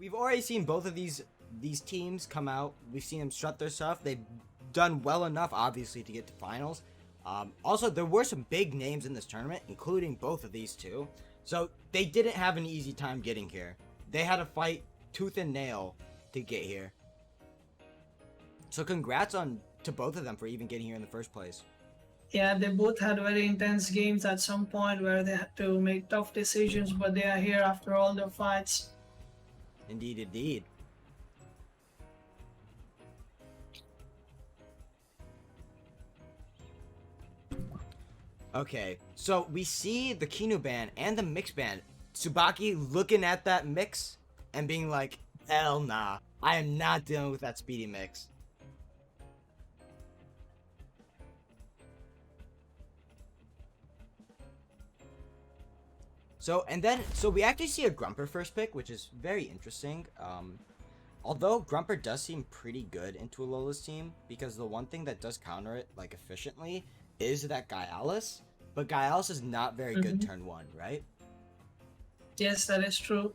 we've already seen both of these teams come out. We've seen them strut their stuff. They've done well enough, obviously, to get to finals. Also, there were some big names in this tournament, including both of these two. So they didn't have an easy time getting here. They had to fight tooth and nail to get here. So congrats to both of them for even getting here in the first place. Yeah, they both had very intense games at some point where they had to make tough decisions, but they are here after all their fights. Indeed, indeed. Okay, so we see the Kinu band and the mix band. Tsubaki looking at that mix and being like, hell nah, I am not dealing with that speedy mix. So we actually see a Grumper first pick, which is very interesting. Although Grumper does seem pretty good into Alola's team, because the one thing that does counter it, like, efficiently is that Gaialis. But Gaialis is not very good turn 1, right? Yes, that is true.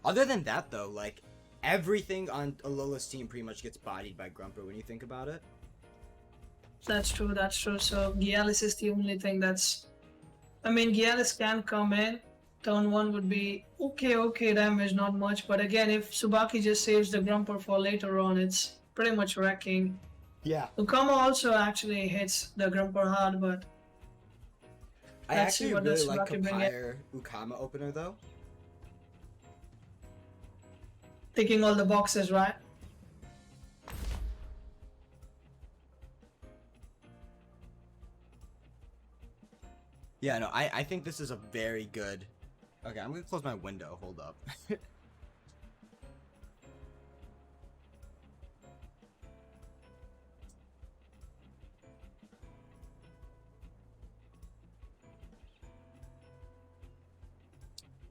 Other than that, though, like, everything on Alola's team pretty much gets bodied by Grumper when you think about it. That's true, that's true. So Gaialis is the only thing that's... I mean, Gaialis can come in. Turn 1 would be okay damage, not much. But again, if Tsubaki just saves the Grumper for later on, it's pretty much wrecking. Yeah. Ukama also actually hits the Grumper hard, but... I actually really like Kapire Ukama opener, though. Ticking all the boxes, right? Yeah, no, I think this is a very good... Okay, I'm gonna close my window. Hold up.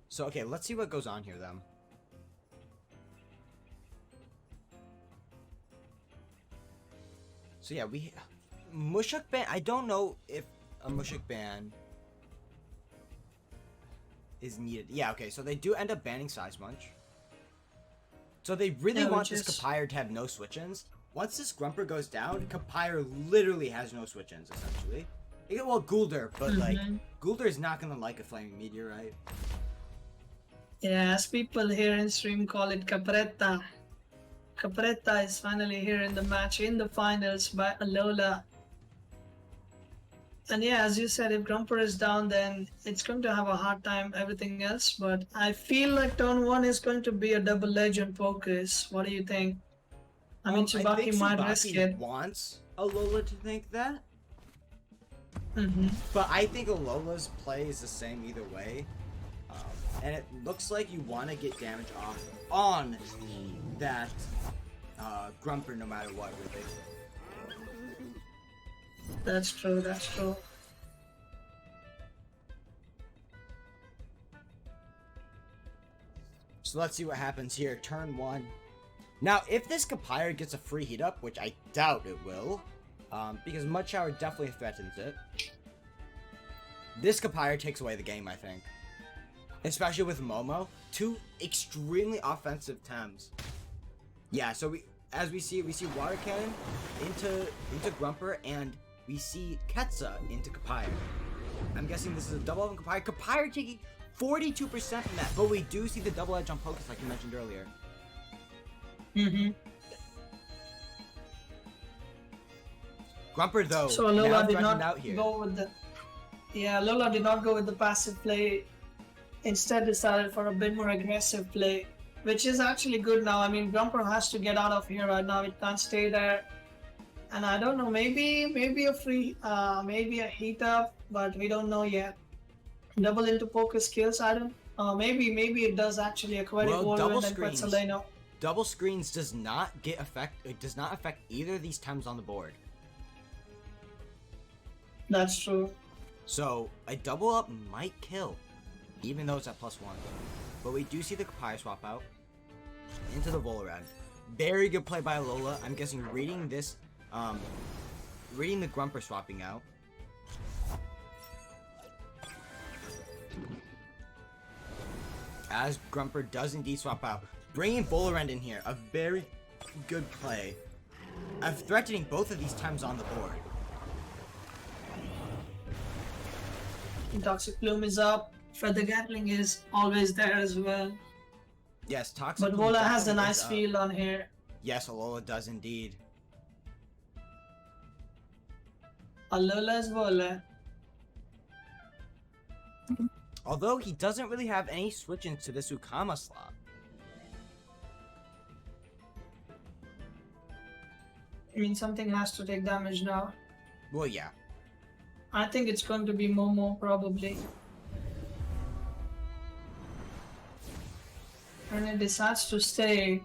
So, okay, let's see what goes on here, then. So, yeah, Mushuk ban... I don't know if a Mushuk ban is needed. Yeah, okay, so they do end up banning Size Munch. So they really want this Kapire to have no switch-ins. Once this Grumper goes down, Kapire literally has no switch-ins, essentially. Well, Guldur, but, like, Guldur is not gonna like a Flaming Meteorite. Yeah, as people here in stream call it Capretta. Capretta is finally here in the match, in the finals by Alola. And yeah, as you said, if Grumper is down, then it's going to have a hard time everything else. But I feel like turn 1 is going to be a double edge on focus. What do you think? I mean, Tsubaki might risk it. Wants Alola to think that. But I think Alola's play is the same either way. And it looks like you want to get damage off on that Grumper no matter what, really. That's true, that's true. So let's see what happens here. Turn 1. Now, if this Kapire gets a free heat up, which I doubt it will, because Mud Shower definitely threatens it, this Kapire takes away the game, I think. Especially with Momo. 2 extremely offensive Tems. Yeah, so we see Water Cannon into Grumper, and we see Ketsa into Kapire. I'm guessing this is a double up on Kapire. Kapire taking 42% from that, but we do see the double edge on Focus like you mentioned earlier. Grumper though, so Alola did not go with the... Yeah, Alola did not go with the passive play. Instead decided for a bit more aggressive play, which is actually good now. I mean, Grumper has to get out of here right now. It can't stay there. And I don't know, maybe a free, maybe a heat up, but we don't know yet. Double into focus skills, I don't. Maybe it does actually acquire Whirlwind and Quetzaleno. Double screens does not affect either of these Tems on the board. That's true. So a double up might kill, even though it's at +1. But we do see the Kapire swap out into the Volorad. Very good play by Alola. I'm guessing reading this, reading the Grumper swapping out. as Grumper does indeed swap out. Bringing Volarend in here, a very good play of threatening both of these times on the board. Toxic Plume is up. Feather Gatling is always there as well. Yes, Toxic But Plume Vola has a definitely nice is up. field on here. Yes, Alola does indeed. Alola is Vola. Although he doesn't really have any switch into this Ukama slot. I mean, something has to take damage now. Well, yeah. I think it's going to be Momo, probably. And it decides to stay.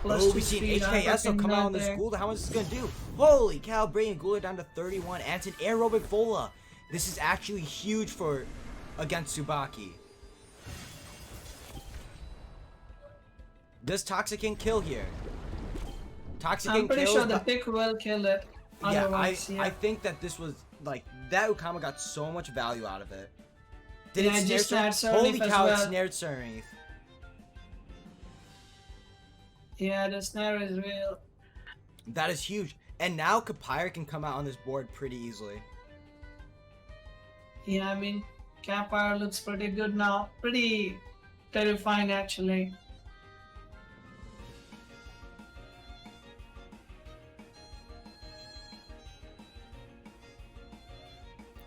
Oh, we see an HKS come out on this Ghoul. How much is this gonna do? Holy cow, bringing Ghoul down to 31. And it's an aerobic Vola. This is actually huge for against Tsubaki. Does Toxicant kill here? Toxicant I'm pretty kills, sure the but- pick will kill it. Yeah, Otherwise, I think that this was like that Ukama got so much value out of it. Did Yeah, it it just snare snared Surf? Holy Surleaf as cow, it well. snared Surleaf. Yeah, the snare is real. That is huge. And now Kapire can come out on this board pretty easily. Yeah, I mean, Campfire looks pretty good now. Pretty terrifying, actually.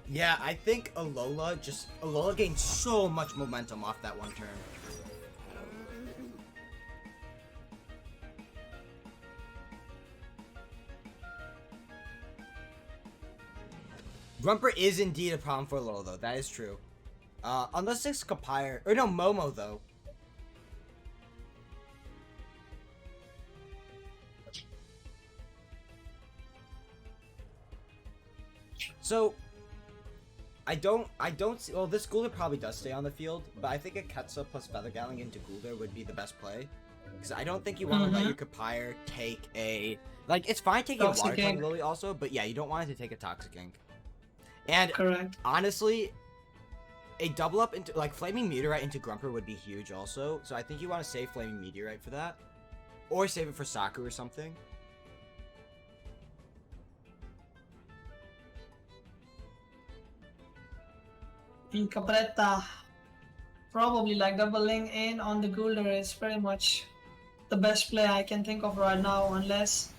Yeah, I think Alola gained so much momentum off that one turn. Grumper is indeed a problem for Alola though, that is true. Unless it's Kapire, or no, Momo though. So, I don't see, well, this Gulder probably does stay on the field, but I think a Ketsa plus Feather Gatling into Gulder would be the best play. Because I don't think you want to let your Kapire take a, like, it's fine taking Toxic a Water Tongue Ink. Lily also, but yeah, you don't want it to take a Toxic Ink. And Correct. honestly, a double up into, like, Flaming Meteorite into Grumper would be huge also, so I think you want to save Flaming Meteorite for that. Or save it for Saku or something. In Capretta, probably like doubling in on the Gulder is pretty much the best play I can think of right now, unless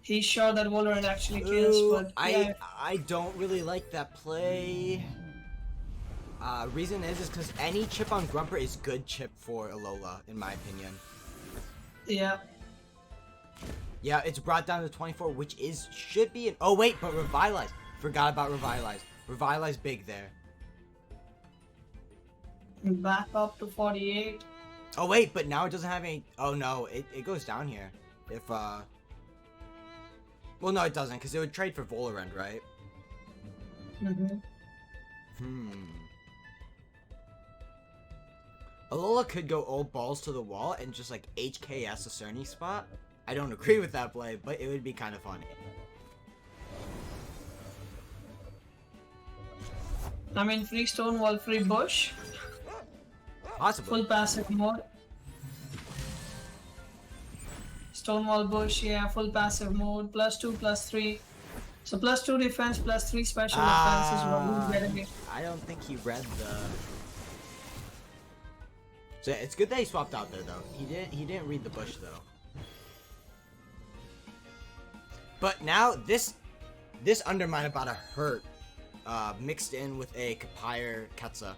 he's sure that Wolverine actually kills. Ooh, But yeah, I don't really like that play. Reason is because any chip on Grumper is good chip for Alola, in my opinion. yeah, Yeah, it's brought down to 24, which should be an, oh wait, but Revitalize. Forgot about Revitalize. Revitalize big there. back up to 48. Oh wait, but now it doesn't have any, oh no, it goes down here. If, well no it doesn't, because it would trade for Volarend, right? Alola could go old balls to the wall and just like HKS a Cerny spot. I don't agree with that play, but it would be kind of funny. I mean, free Stonewall, free Bush, Possibly. full passive mode. Stonewall Bush, yeah, full passive mode, +2/+3. So +2 defense, +3 special defense is what we're getting it. I don't think he read the. So it's good that he swapped out there though. He didn't read the bush though. But now this Undermine about to hurt. Mixed in with a Kapire Ketsa.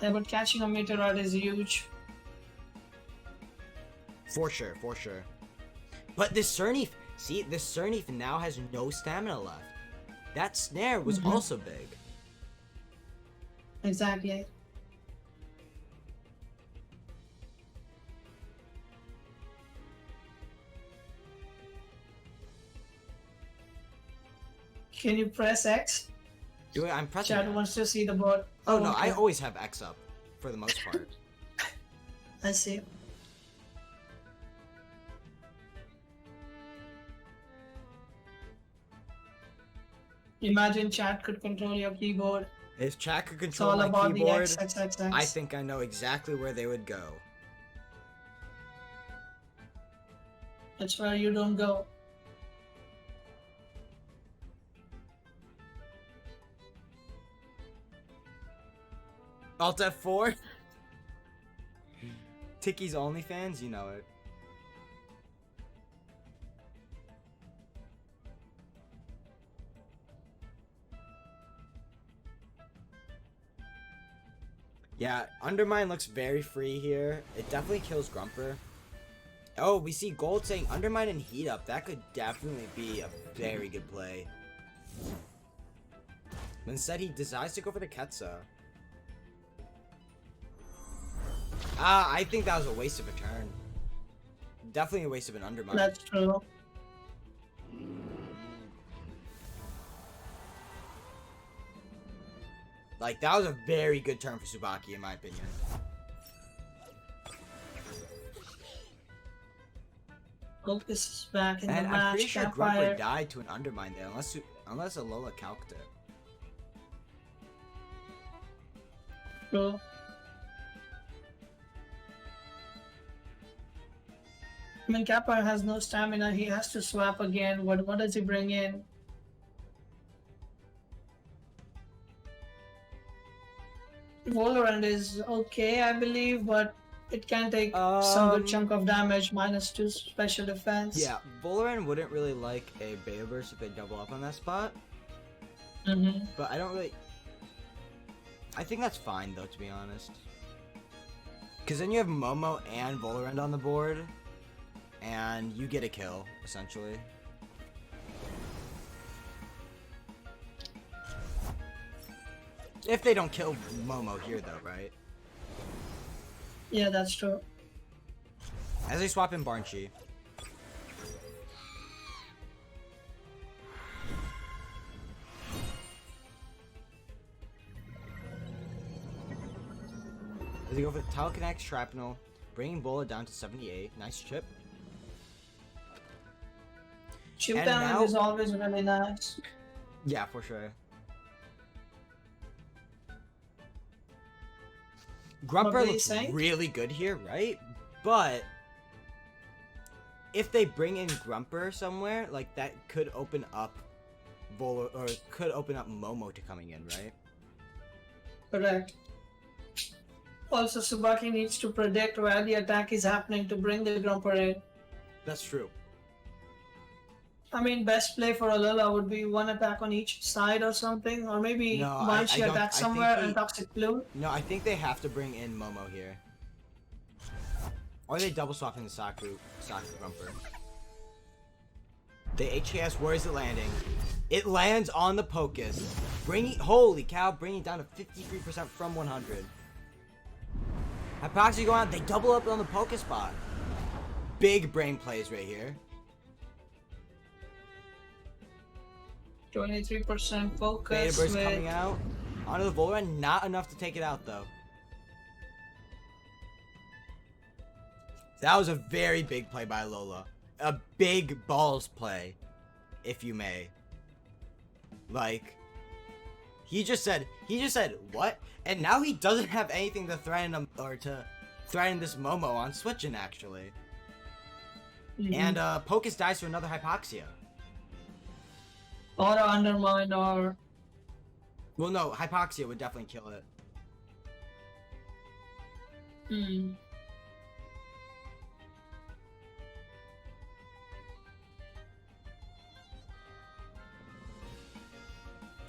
Yeah, but catching a Meteorite is huge. For sure, for sure. But this Cerny, see, this Cerny now has no stamina left. That snare was also big. Exactly. Can you press X? Do it, I'm pressing Chad it. wants to see the board. Oh no, okay. I always have X up, for the most part. I see. Imagine chat could control your keyboard. If chat could It's control all my about keyboard, the XXXX. I think I know exactly where they would go. That's where you don't go. Alt F4? Ticky's OnlyFans? You know it. Yeah, Undermine looks very free here. It definitely kills Grumper. Oh, we see Gold saying Undermine and Heat Up. That could definitely be a very good play. But instead, he decides to go for the Ketsa. I think that was a waste of a turn. Definitely a waste of an Undermine. That's true. Like, that was a very good turn for Tsubaki, in my opinion. Focus is back in And the I'm match. pretty sure Campfire. Grumper died to an Undermine there, unless Alola calced it. True. I mean, Campfire has no stamina. He has to swap again. What does he bring in? Valorant is okay, I believe, but it can take some good chunk of damage, -2 special defense. Yeah, Voloran wouldn't really like a Beta Burst if they double up on that spot. But I don't really... I think that's fine, though, to be honest. Because then you have Momo and Voloran on the board, and you get a kill, essentially. If they don't kill Momo here, though, right? Yeah, that's true. As they swap in Barnchi. As they go for the Telekinetic Shrapnel, bringing Bola down to 78. Nice chip. Chip And damage now- is always really nice. Yeah, for sure. Grumper were you looks saying? really good here, right? But if they bring in Grumper somewhere, like that could open up could open up Momo to coming in, right? Correct. Also, Tsubaki needs to predict where the attack is happening to bring the Grumper in. That's true. I mean, best play for Alola would be one attack on each side or something, or maybe No, once I she don't- attacks I think somewhere he- and Toxic Plume. No, I think they have to bring in Momo here. Or they double swap in the Saku Grumper. The HKS, where is it landing? It lands on the Pocus. Holy cow, bringing it down to 53% from 100. Hypoxia going out, they double up on the Pocus spot. Big brain plays right here. 23% focus Beta Burst with... coming out. Onto the Volran, not enough to take it out though. That was a very big play by Alola. A big balls play, if you may. Like, he just said, what? And now he doesn't have anything to threaten him, or to threaten this Momo on switching, actually. And, Pocus dies to another Hypoxia. Or Undermine, or... Well, no, Hypoxia would definitely kill it.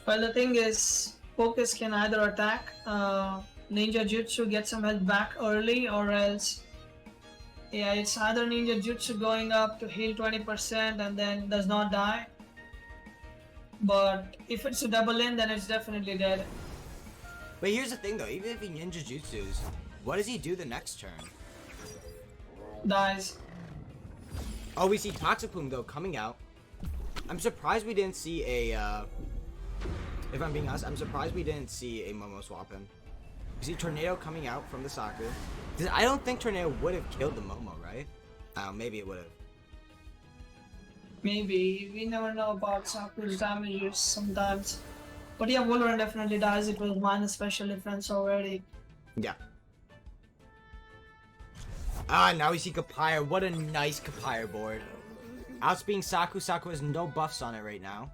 Well, the thing is, Focus can either attack Ninja Jutsu, get some health back early, or else... Yeah, it's either Ninja Jutsu going up to heal 20% and then does not die. But if it's a double in, then it's definitely dead. But here's the thing though, even if he Ninja Jutsus, what does he do the next turn? Dies. Oh, we see Toxic Plume though coming out. I'm surprised we didn't see a, if I'm being honest, I'm surprised we didn't see a Momo swap in. You see Tornado coming out from the Saku. I don't think Tornado would have killed the Momo, right? Maybe it would have. Maybe. We never know about Saku's damages sometimes. But yeah, Wolverine definitely dies. It was minus special defense already. Yeah. Ah, now we see Kapire. What a nice Kapire board. Outspeeding Saku. Saku has no buffs on it right now.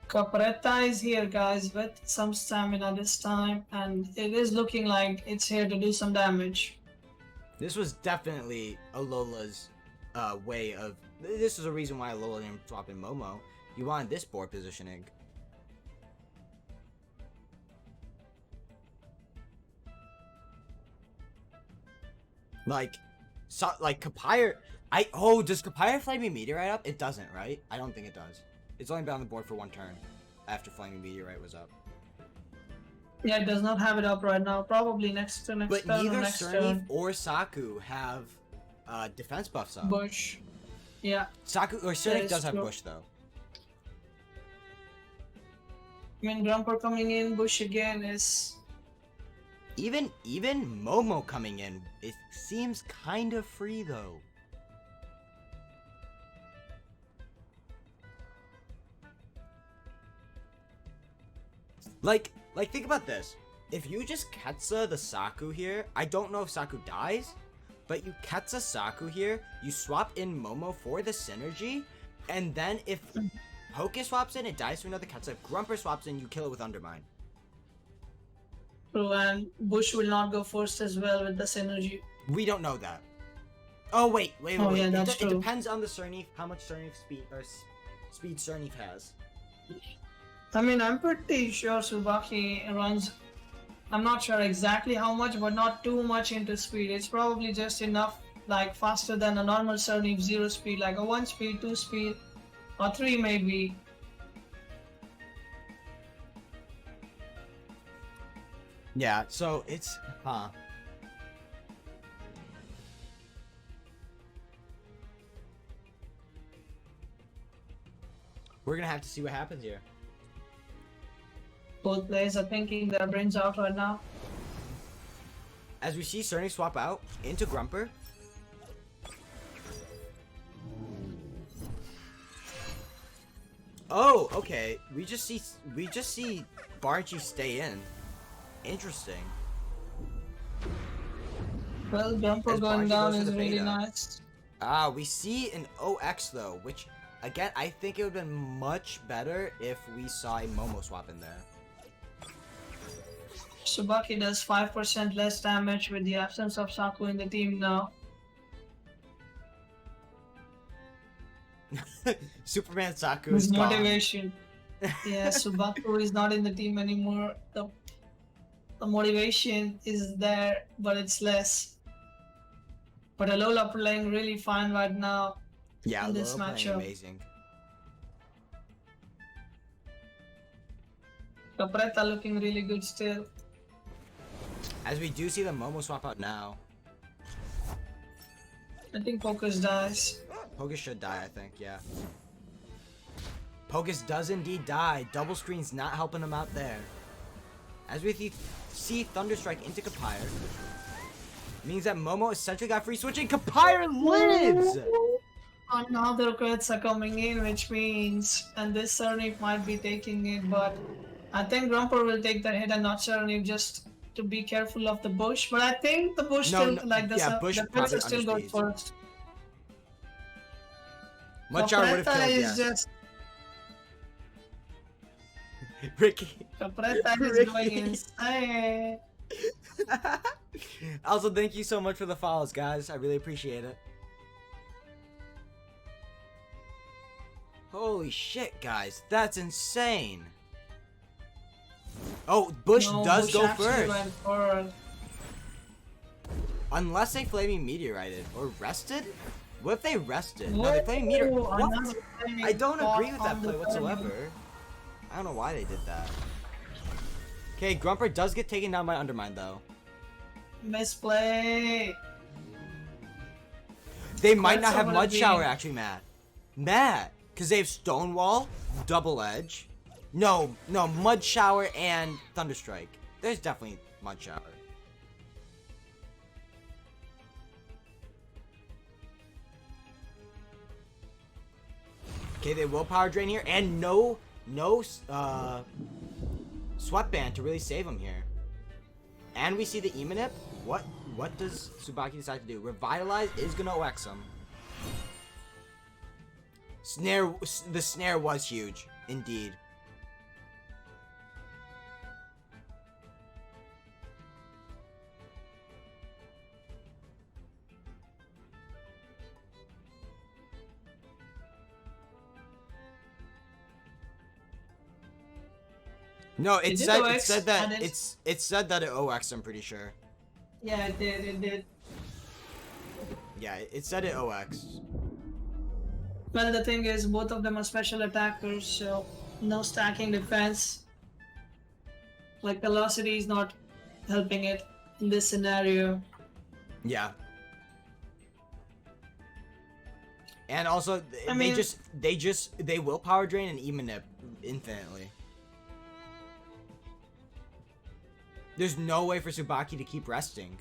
Capretta is here, guys, with some stamina this time, and it is looking like it's here to do some damage. This was definitely Alola's way of... This is a reason why Alola didn't swap in Momo. You wanted this board positioning. Like Kapire... does Kapire Flaming Meteorite up? It doesn't, right? I don't think it does. It's only been on the board for one turn after Flaming Meteorite was up. Yeah, it does not have it up right now. Probably next turn. But neither Cerny or Saku have defense buffs up. Bush. Yeah. Saku or Cerny does have true. Bush though. I mean, Grumper coming in, Bush again is... Even Momo coming in, it seems kind of free though. Like think about this. If you just Ketsa the Saku here, I don't know if Saku dies, but you Ketsa Saku here, you swap in Momo for the synergy, and then if Poké swaps in, it dies to another Ketsa. If Grumper swaps in, you kill it with Undermine. True, and Bush will not go first as well with the synergy. We don't know that. Oh wait. Yeah, that's It true. depends on the Cerny, how much Cerny speed Cerny has. I mean, I'm pretty sure Tsubaki runs... I'm not sure exactly how much, but not too much into speed. It's probably just enough, like faster than a normal Cerny 0 speed, like a 1 speed, 2 speed, or 3 maybe. Yeah, so it's... We're gonna have to see what happens here. Both players are thinking their brains out right now. As we see Cerny swap out into Grumper. Oh, okay. We just see Barchi stay in. Interesting. Well, Grumper As going Barchi down goes for is the really beta. nice. We see an OX though, which again I think it would have been much better if we saw a Momo swap in there. Tsubaki does 5% less damage with the absence of Saku in the team now. Superman Saku His is gone. motivation. Yeah, Tsubaki is not in the team anymore. The motivation is there, but it's less. But Alola playing really fine right now. Yeah, in this Alola playing matchup. amazing. Capretta looking really good still. As we do see the Momo swap out now. I think Focus dies. Pogus should die, I think, yeah. Pogus does indeed die. Double screen's not helping him out there. As we see Thunderstrike into Kapire. Means that Momo essentially got free switching. Kapire lives! Another crits are coming in, which means, and this Cerny might be taking it, but I think Grumper will take the hit and not Cerny, just to be careful of the bush. But I think the bush Bush the probably crits still goes underspeeds. first. Mudshot would have Capretta killed, is yes. just Ricky. Capretta is Ricky. going insane. Also, thank you so much for the follows, guys. I really appreciate it. Holy shit, guys. That's insane. Oh, Bush No, does Bush go actually first. went first. Unless they Flaming Meteorited. Or rested? What if they rested? No, they Flaming Meteor. Whoa, What? another flaming I don't pot agree with that on the play whatsoever. I don't know why they did that. Okay, Grumper does get taken down by Undermine, though. Misplay. They might not Quite have some Mud of the Shower, game. actually, Matt. Because they have Stonewall, Double Edge. No, Mud Shower and Thunderstrike. There's definitely Mud Shower. Okay, they will Power Drain here, and no Sweatband to really save him here. And we see the Emanip. What does Tsubaki decide to do? Revitalize is gonna OX him. The snare was huge, indeed. No, it said that it said that it OX, I'm pretty sure. Yeah, it did. Yeah, it said it OX. Well, the thing is, both of them are special attackers, so no stacking defense. Like, velocity is not helping it in this scenario. Yeah. And also, they will power drain and Emanip infinitely. There's no way for Tsubaki to keep resting.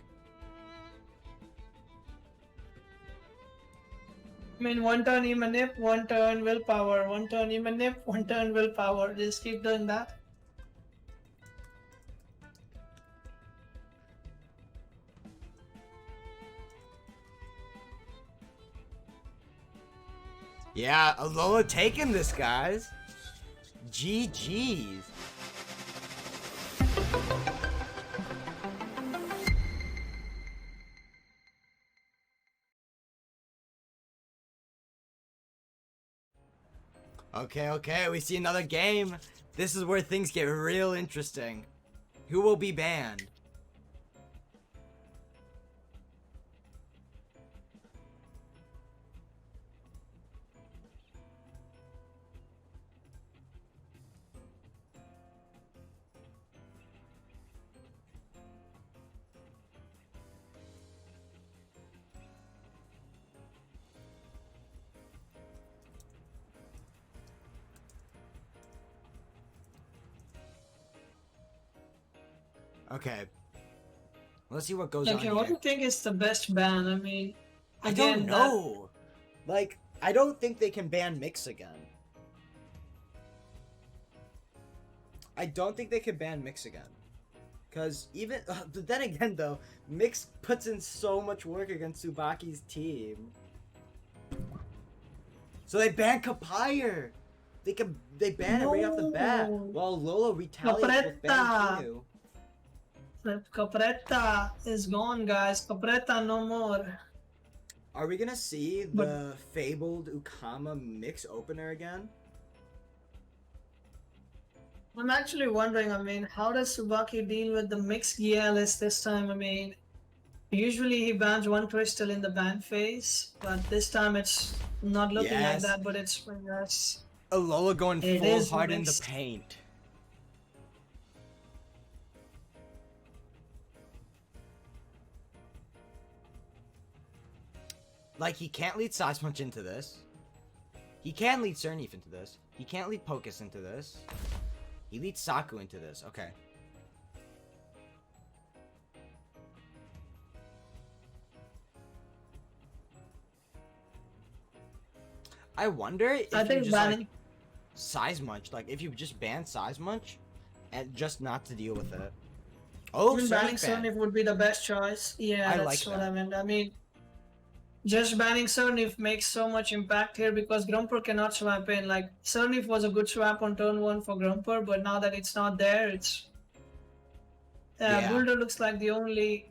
I mean, one turn Emanip, one turn willpower, one turn Emanip, one turn willpower. Just keep doing that. Yeah, Alola taking this, guys. GG's. Okay, we see another game. This is where things get real interesting. Who will be banned? Okay. Let's see what goes on here. What do you think is the best ban? I mean, I don't know. Like, I don't think they can ban Mix again. I don't think they can ban Mix again. Because even... but then again, though, Mix puts in so much work against Tsubaki's team. So they ban Kapire! They ban it right off the bat. While Lola retaliates with ban too. Capretta is gone, guys. Capretta no more. Are we gonna see the fabled Ukama Mix opener again? I'm actually wondering, I mean, how does Tsubaki deal with the mixed Gialis this time? I mean, usually he bans one crystal in the ban phase, but this time it's not looking like that, but it's yes. Alola going full hard in the paint. Like, he can't lead Seismunch into this. He can lead Cernif into this. He can't lead Pocus into this. He leads Saku into this. Okay. I wonder if you just, like, Seismunch. Like, if you just ban Seismunch and just not to deal with it. Oh, banning Cernif would be the best choice. Yeah, that's what I meant. I mean, just banning Cernif makes so much impact here because Grumper cannot swap in. Like, Cernif was a good swap on turn 1 for Grumper, but now that it's not there, it's... Boulder looks like the only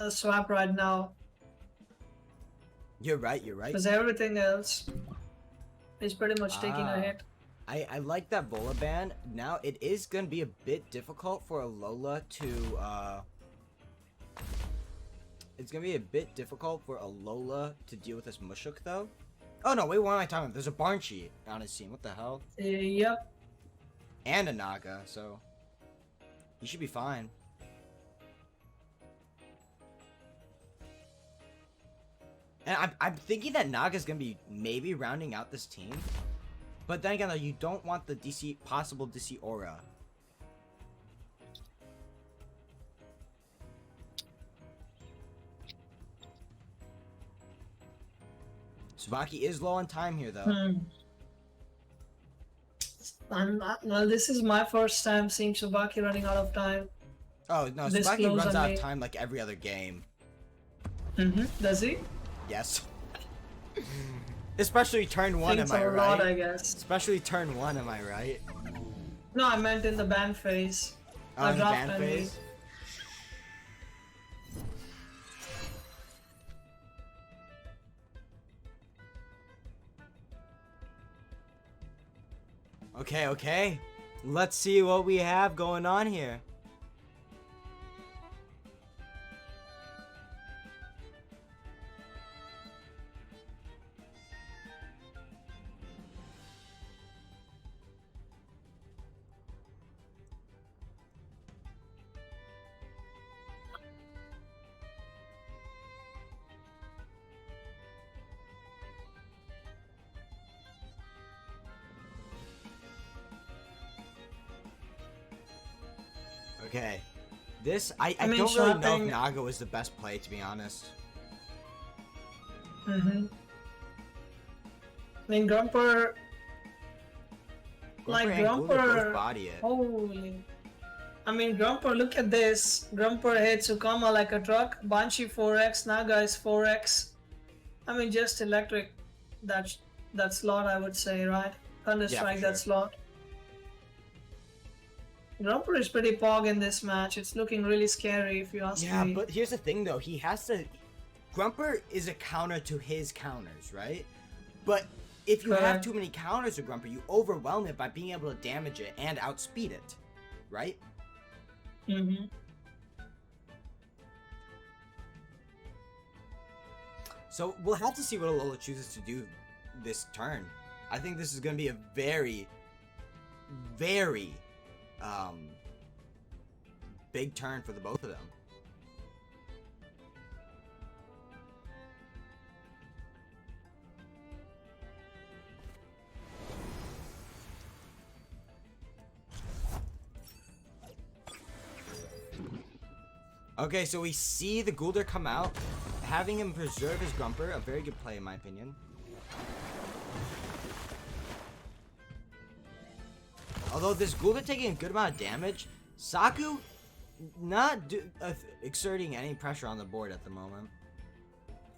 swap right now. You're right. Because everything else is pretty much taking a hit. I like that Vola ban. Now, it is going to be a bit difficult for Alola to... It's gonna be a bit difficult for Alola to deal with this Mushuk, though. Oh no, wait, what am I talking about? There's a Barnchi on his team. What the hell? Yep. And a Naga, so he should be fine. And I'm thinking that Naga's gonna be maybe rounding out this team, but then again, though, you don't want the possible DC aura. Tsubaki is low on time here, though. Well, this is my first time seeing Tsubaki running out of time. Oh, no, This Tsubaki close runs on out me. of time like every other game. Does he? Yes. Especially turn 1, Thinks am I a right? lot, I guess. Especially turn 1, am I right? No, I meant in the ban phase. Oh, in the draft, ban I mean. phase? Okay, okay. Let's see what we have going on here. Okay. This, I mean, don't really know if swapping- Naga was the best play, to be honest. I mean, Grumper. Like and Gulda both Grumper. body it. Holy. I mean, Grumper, look at this. Grumper hits Ukama like a truck. Banshee 4x. Naga is 4x. I mean, just electric that slot, I would say, right? Thunderstrike sure. that slot. Grumper is pretty pog in this match. It's looking really scary if you ask me. Yeah, but here's the thing though. He has to... Grumper is a counter to his counters, right? But if you have Correct. too many counters to Grumper, you overwhelm it by being able to damage it and outspeed it, right? So we'll have to see what Alola chooses to do this turn. I think this is going to be a very, very big turn for the both of them. Okay, so we see the Gulder come out, having him preserve his Grumper, a very good play in my opinion. Although this Gulder taking a good amount of damage, Saku not exerting any pressure on the board at the moment.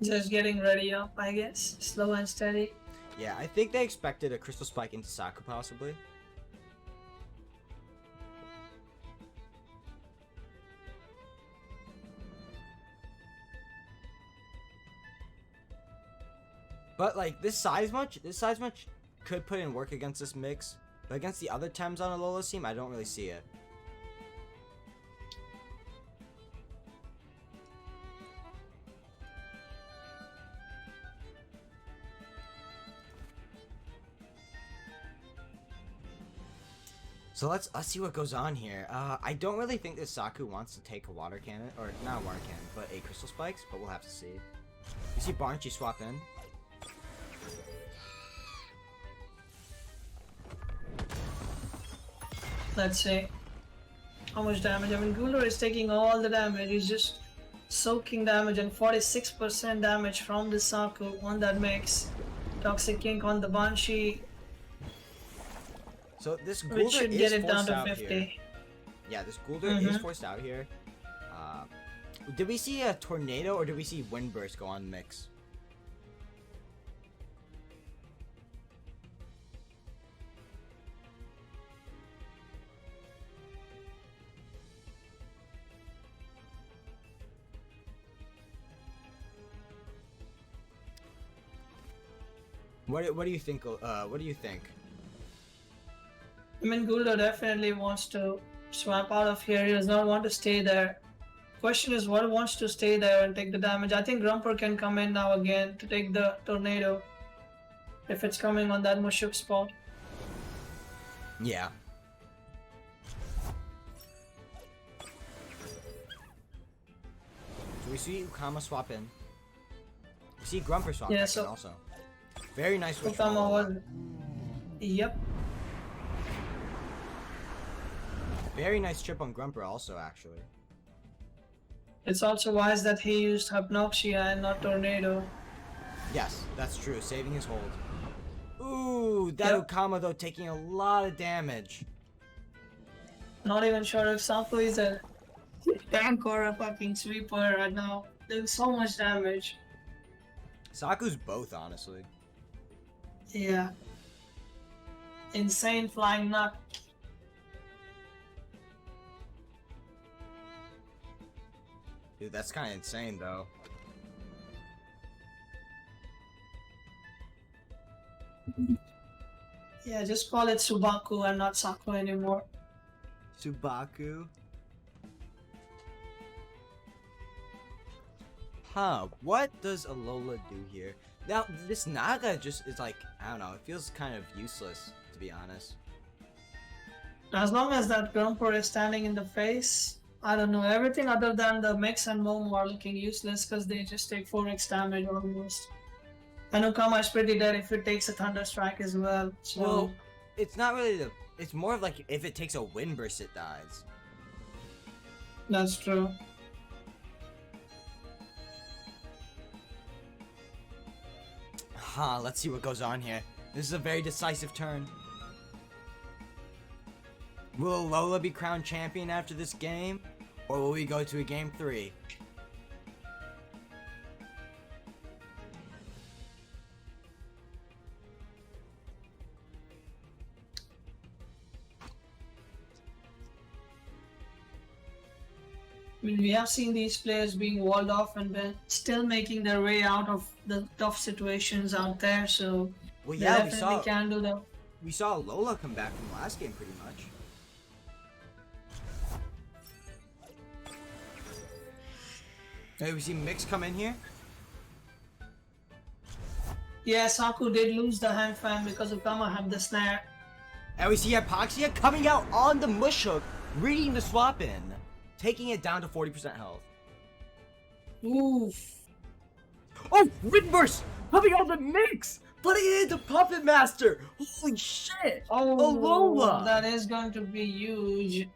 Just getting ready up, I guess. Slow and steady. Yeah, I think they expected a Crystal Spike into Saku possibly. But like this size much could put in work against this mix. But against the other Tems on Alola's team, I don't really see it. So let's see what goes on here. I don't really think that Saku wants to take a water cannon, or not a water cannon, but a Crystal Spikes, but we'll have to see. You see Barnchy swap in. Let's see. How much damage? I mean, Gulder is taking all the damage. He's just soaking damage and 46% damage from the Saku on that mix. Toxic Kink on the Banshee. So this Which Gulder should is get it down forced to out 50. here. Yeah, this Gulder is forced out here. Did we see a Tornado or did we see Wind Burst go on mix? What do you think? What do you think? I mean, Gulder definitely wants to swap out of here. He does not want to stay there. Question is, what wants to stay there and take the damage? I think Grumper can come in now again to take the Tornado. If it's coming on that Mushuk spot. Yeah. So we see Ukama swap in. We see Grumper swap Yeah, back so- in also. Very nice switch from Ukama Alola. was... Yep. Very nice chip on Grumper also, actually. It's also wise that he used Hypnoxia and not Tornado. Yes, that's true. Saving his hold. Ooh, that Yep. Okama though taking a lot of damage. Not even sure if Saku is a tank or a fucking sweeper right now. Doing so much damage. Saku's both, honestly. Yeah. Insane flying nut. Dude, that's kind of insane though. Yeah, just call it Subaku and not Saku anymore. Tsubaki. Huh, what does Alola do here? Now, this Naga just is like, I don't know, it feels kind of useless, to be honest. As long as that Grumper is standing in the face, I don't know, everything other than the Mix and Momo are looking useless because they just take 4x damage almost. And Okama is pretty dead if it takes a Thunder Strike as well. So Well, it's not really the, it's more of like if it takes a wind burst, it dies. that's true. Huh, let's see what goes on here. This is a very decisive turn. Will Alola be crowned champion after this game? Or will we go to a game 3? I mean, we have seen these players being walled off and then still making their way out of the tough situations out there, so Well, they yeah, we definitely saw can do that. we saw Alola come back from last game pretty much. Hey, we see Mix come in here. Yeah, Saku did lose the hand fan because Okama had the snare. And we see Hypoxia coming out on the Mush Hook, reading the swap in, taking it down to 40% health. Oof. Oh, Wind Burst! Coming on the Mix! Putting it into Puppet Master! Holy shit! Oh, Alola! that is going to be huge.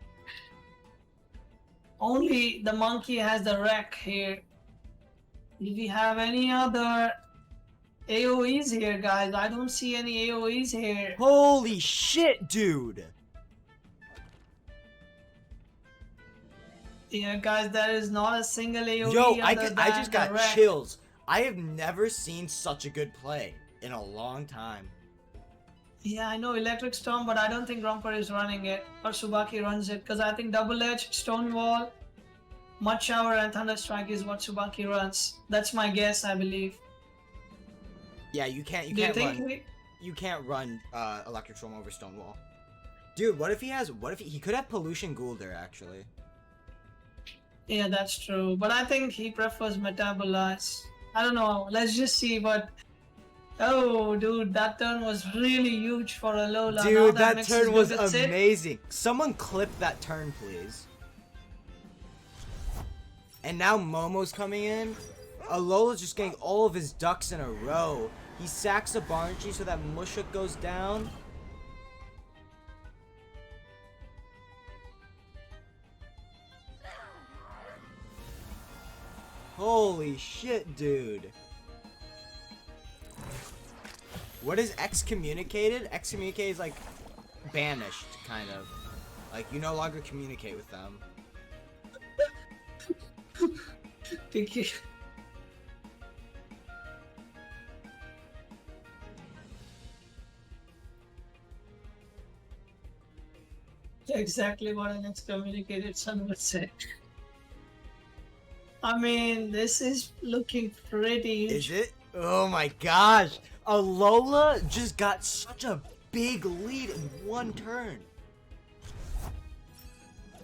Only the monkey has the wreck here. Do we have any other AoEs here, guys? I don't see any AoEs here. Holy shit, dude! Yeah, guys, there is not a single AoE. Yo, other I than just got the wreck. chills. I have never seen such a good play in a long time. Yeah, I know Electric Storm, but I don't think Grumper is running it or Tsubaki runs it because I think Double Edge, Stonewall, Mud Shower, and Thunder Strike is what Tsubaki runs. That's my guess, I believe. Yeah, you can't Do you think run. You can't run Electric Storm over Stonewall. Dude, what if he could have Pollution Goulder actually. Yeah, that's true. But I think he prefers Metabolize. I don't know. Let's just see. But oh, dude, that turn was really huge for Alola. Now Dude, that Mix turn is was good with Sid. amazing. Someone clip that turn, please. And now Momo's coming in. Alola's just getting all of his ducks in a row. He sacks a Barnchi so that Mushuk goes down. Holy shit, dude. What is excommunicated? Excommunicated is like banished, kind of. Like you no longer communicate with them. Thank you. Exactly what an excommunicated son would say. I mean, this is looking pretty huge. Is it? Oh my gosh! Alola just got such a big lead in one turn.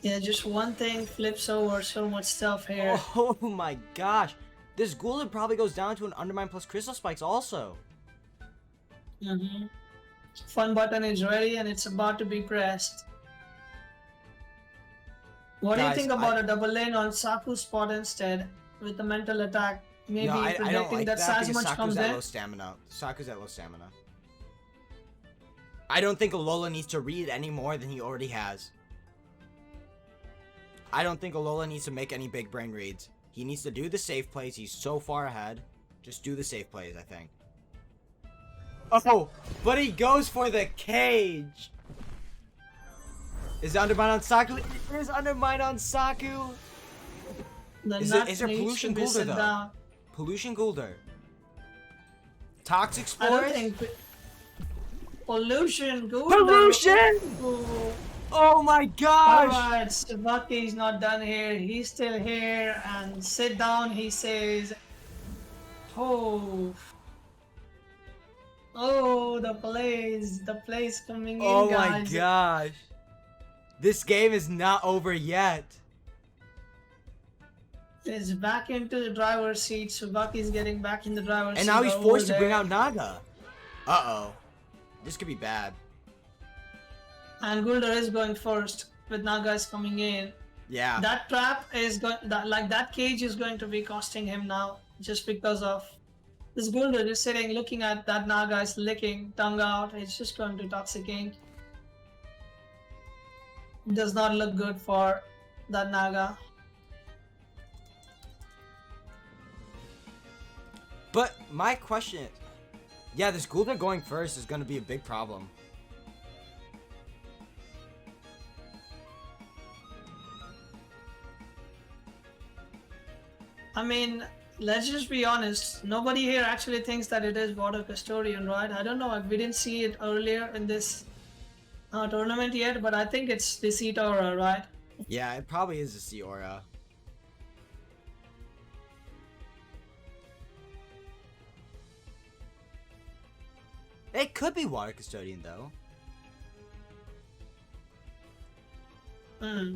Yeah, just one thing flips over so much stuff here. Oh my gosh! This Ghoulin probably goes down to an Undermine plus Crystal Spikes also. Fun button is ready and it's about to be pressed. What do you Guys, think about a double lane on Saku's spot instead with the mental attack? Maybe No, I predicting don't like that that because Sasmuch Saku's comes at in? low stamina. Saku's at low stamina. I don't think Alola needs to read any more than he already has. I don't think Alola needs to make any big brain reads. He needs to do the safe plays. He's so far ahead. Just do the safe plays, I think. Oh, but he goes for the cage. Is it undermine on Saku? It is undermine on Saku. Is there pollution Gulder though? Down. Pollution Gulder. Toxic Spores? I don't think pollution Gulder. Pollution! Oh my gosh! Alright, Tsubaki's not done here. He's still here. And sit down, he says. Oh. Oh, the plays coming in, oh guys. Oh my gosh. This game is not over yet. It's back into the driver's seat. Tsubaki's getting back in the driver's seat. And now he's forced to bring out Naga. Uh-oh. This could be bad. And Gulder is going first with Nagas coming in. Yeah. That trap is going, that cage is going to be costing him now, just because of this Gulder just sitting looking at that Naga is licking tongue out. It's just going to toxic ink. Does not look good for that Naga. But my question is, yeah, this Gulder going first is going to be a big problem. I mean, let's just be honest. Nobody here actually thinks that it is Water Custodian, right? I don't know. We didn't see it earlier in this tournament yet, but I think it's the Deceit Aura, right? Yeah, it probably is the Sea Aura. It could be Water Custodian, though. I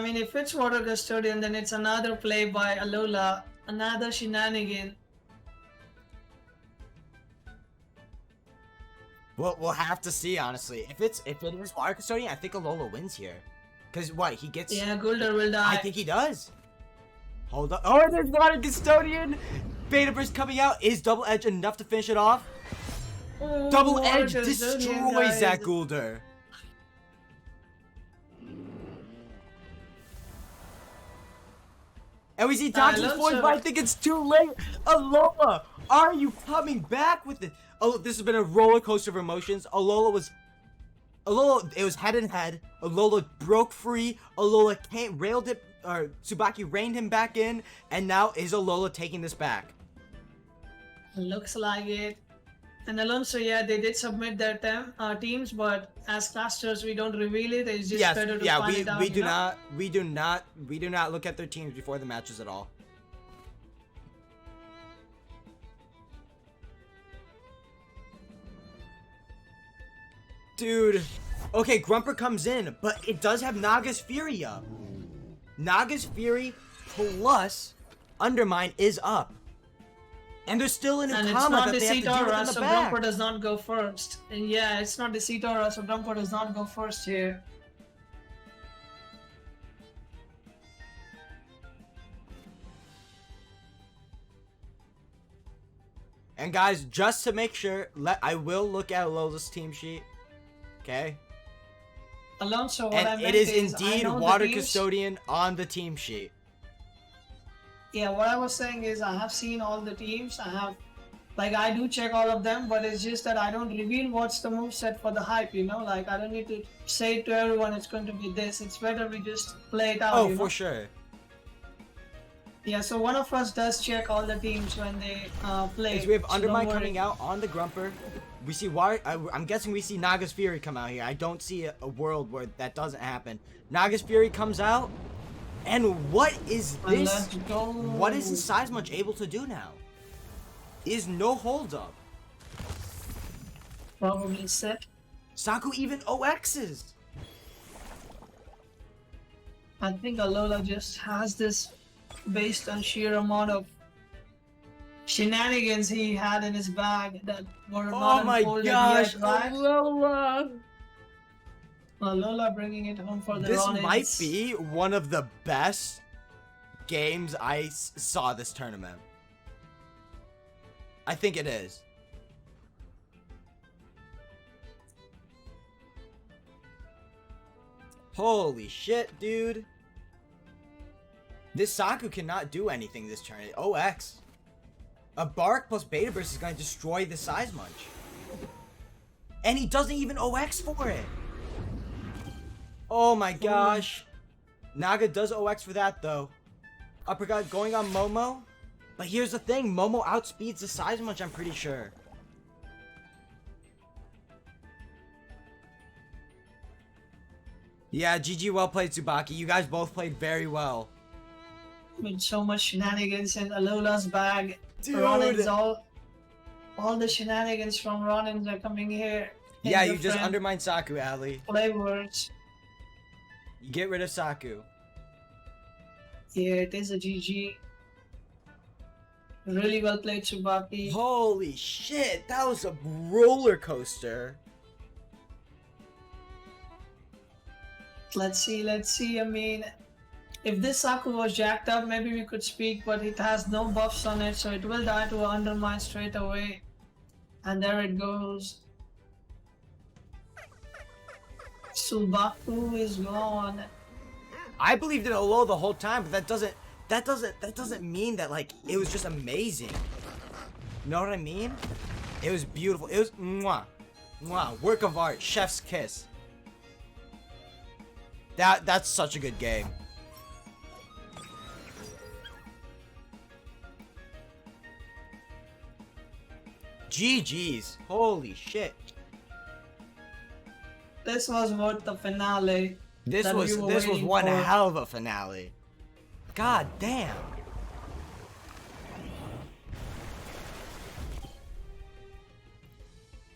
mean, if it's Water Custodian, then it's another play by Alola, another shenanigan. Well, we'll have to see, honestly. If it is Water Custodian, I think Alola wins here. Cause what, he gets... Yeah, Gulder will die. I think he does. Hold up. Oh, there's Water Custodian! Beta Burst coming out. Is Double Edge enough to finish it off? Oh, Double Edge destroys that Gulder. And we see Toxic Spores, but I think it's too late. Alola, are you coming back with it? Oh, this has been a roller coaster of emotions. Alola, it was head and head. Alola broke free. Alola railed it, or Tsubaki reined him back in, and now is Alola taking this back? Looks like it. And Alonso, yeah, they did submit their teams, but as casters, we don't reveal it. It's just better to find it out. We do not look at their teams before the matches at all. Dude, okay, Grumper comes in, but it does have Naga's Fury up. Naga's Fury plus Undermine is up. And they're still in a combat that they have to deal with in the back. So Grumper does not go first. And yeah, it's not Deceit Aura, so Grumper does not go first here. And guys, just to make sure, I will look at Alola's team sheet. Okay? Alonso, what and I meant it is indeed Water Custodian on the team sheet. Yeah, what I was saying is I have seen all the teams. I do check all of them, but it's just that I don't reveal what's the moveset for the hype, you know? Like, I don't need to say to everyone it's going to be this. It's better we just play it out, Oh, for sure. Yeah, so one of us does check all the teams when they play. So we have Undermine coming out on the Grumper. We see Water... I'm guessing we see Naga's Fury come out here. I don't see a world where that doesn't happen. Naga's Fury comes out. And what is this? What is Seismuch able to do now? Is no hold up. Probably set. Saku even OXs. I think Alola just has this based on sheer amount of shenanigans he had in his bag that were not unfolded yet, right? Alola bringing it home for the This Ronins. might be one of the best games I saw this tournament. I think it is. Holy shit, dude. This Saku cannot do anything this turn. OX. A Bark plus Beta Burst is going to destroy the Size Munch. And he doesn't even OX for it. Oh my gosh. Naga does OX for that though. Uppercut going on Momo. But here's the thing, Momo outspeeds the Size Munch, I'm pretty sure. Yeah, GG, well played, Tsubaki. You guys both played very well. With so much shenanigans in Alola's bag. Dude. Ronin's all the shenanigans from Ronin's are coming here. Yeah, you just undermined Saku, Ali. Play words. You get rid of Saku. Yeah, it is a GG. Really well played, Tsubaki. Holy shit, that was a roller coaster. Let's see. I mean, if this Saku was jacked up, maybe we could speak, but it has no buffs on it, so it will die to an undermine straight away. And there it goes. Tsubaki is gone. I believed in Alola the whole time, but that doesn't mean that like it was just amazing. You know what I mean? It was beautiful. It was work of art, chef's kiss. That's such a good game. GG's. Holy shit. This was worth the finale. This was one hell of a finale. God damn.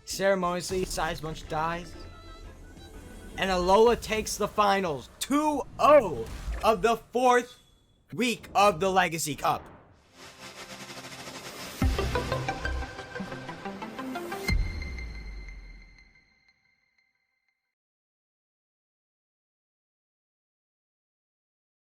Ceremoniously, Size Munch dies. And Alola takes the finals 2-0 of the 4th week of the Legacy Cup.